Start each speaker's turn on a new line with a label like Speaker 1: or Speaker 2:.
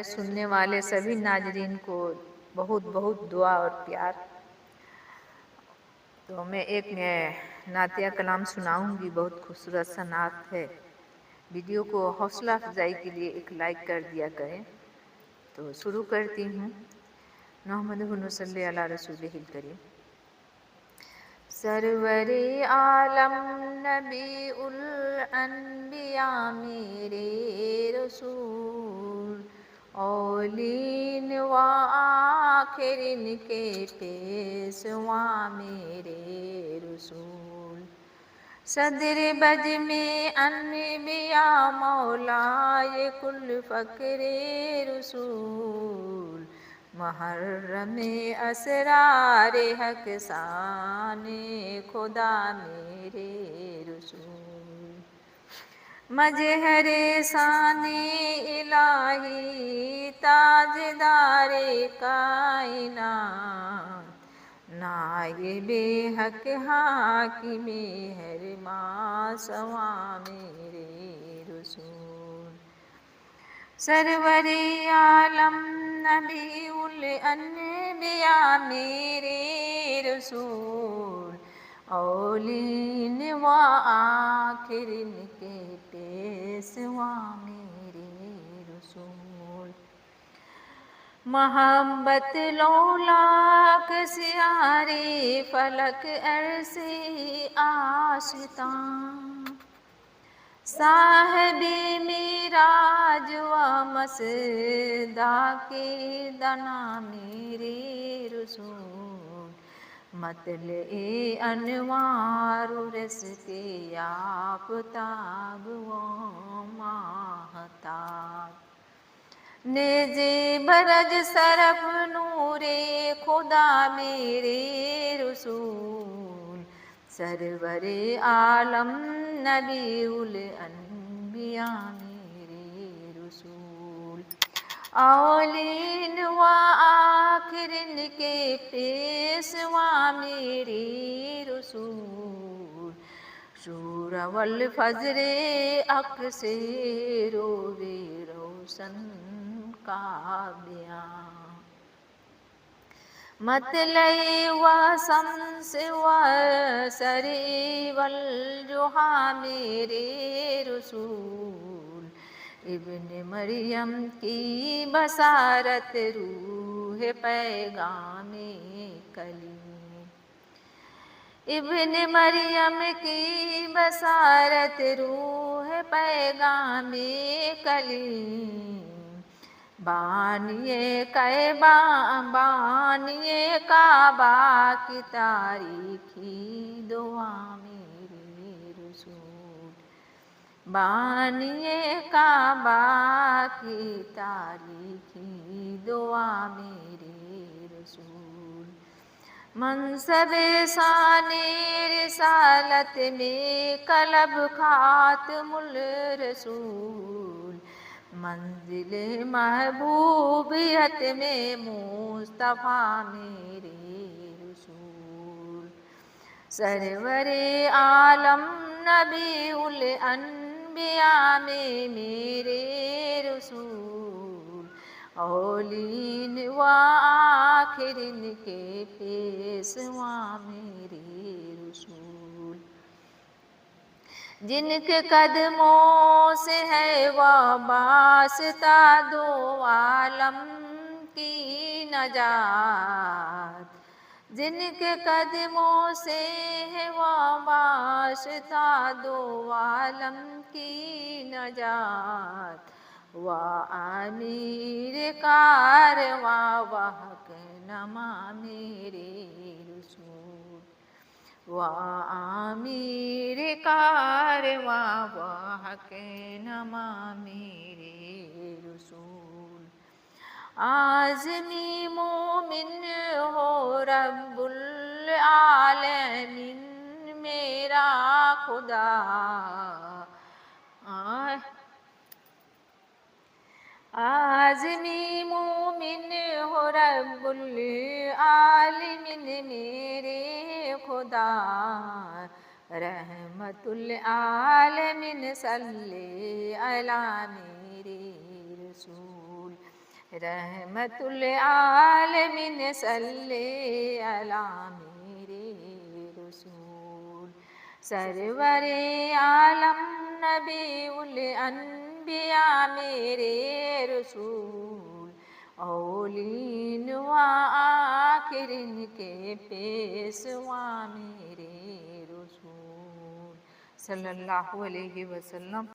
Speaker 1: سننے والے سبھی ناظرین کو بہت بہت دعا اور پیار۔ تو میں ایک نعتیہ کلام سناؤں گی، بہت خوبصورت سا نعت ہے۔ ویڈیو کو حوصلہ افزائی کے لیے ایک لائک کر دیا کریں۔ تو شروع کرتی ہوں۔ نحمدہ صلی علی رسولہ الکریم۔ سرور عالم نبی الانبیاء میرے رسول، اولین و آخرین کے پیشوا میرے رسول، صدر بج میں انبیاء مولائے کل فقر رسول، محرم اسرار حق شان خدا میرے رسول، مظہر شان الہی تاجدار کائنات، نائب حق حاکم ہر ماسوا میرے رسول، سرور عالم نبی الانبیاء میرے رسول، اولین و آخرین کے پیشوا میرے رسول، محبت لولاک سیارے فلک عرش آشتاں، صاحب معراج و مصداق دنا میرے رسول، مطلع انوار رزق آفتاب و ماہتاب، نیز برج سرف نور خدا میرے رسول، سرور عالم نبی الانبیاء میرے رسول، اولین و آخرین کے پیشوا میرے رسول، شور والفجر اقصی روز روشن کا بیاں، مطلع و شمس و سر والضحیٰ میرے رسول، ابن مریم کی بشارت روح پیغام کلیم، ابن مریم کی بشارت روح پیغام کلیم، بانی کعبہ کی تاریخی دعا میرے رسول، بانی کعبہ کی تاریخی دعا میرے رسول، منصب شان رسالت میں کلب خاتم الرسول، منزل محبوبیت میں مصطفیٰ میرے رسول، سرور عالم نبی الانبیاء میں میرے رسول، اولین و آخرین کے پیشوا میرے رسول، جن کے قدموں سے ہے وابستہ دو عالم کی نجات، جن کے قدموں سے ہے وابستہ دو عالم کی نجات، و امیر کارواں و حق نما میرے رسول، و امیر کارواں و حق نما میرے رسول، عازمی مومن ہو رب العالمین میرا خدا، عازمی مومن ہو رب العالمین میرے خدا، رحمت العالمین صلی علی میرے رسول، رحمت العالمین صلی علی میرے رسول، سرور عالم نبی الانبیاء میرے رسول، اولین و آخرین کے پیشوا میرے رسول صلی اللہ علیہ وسلم۔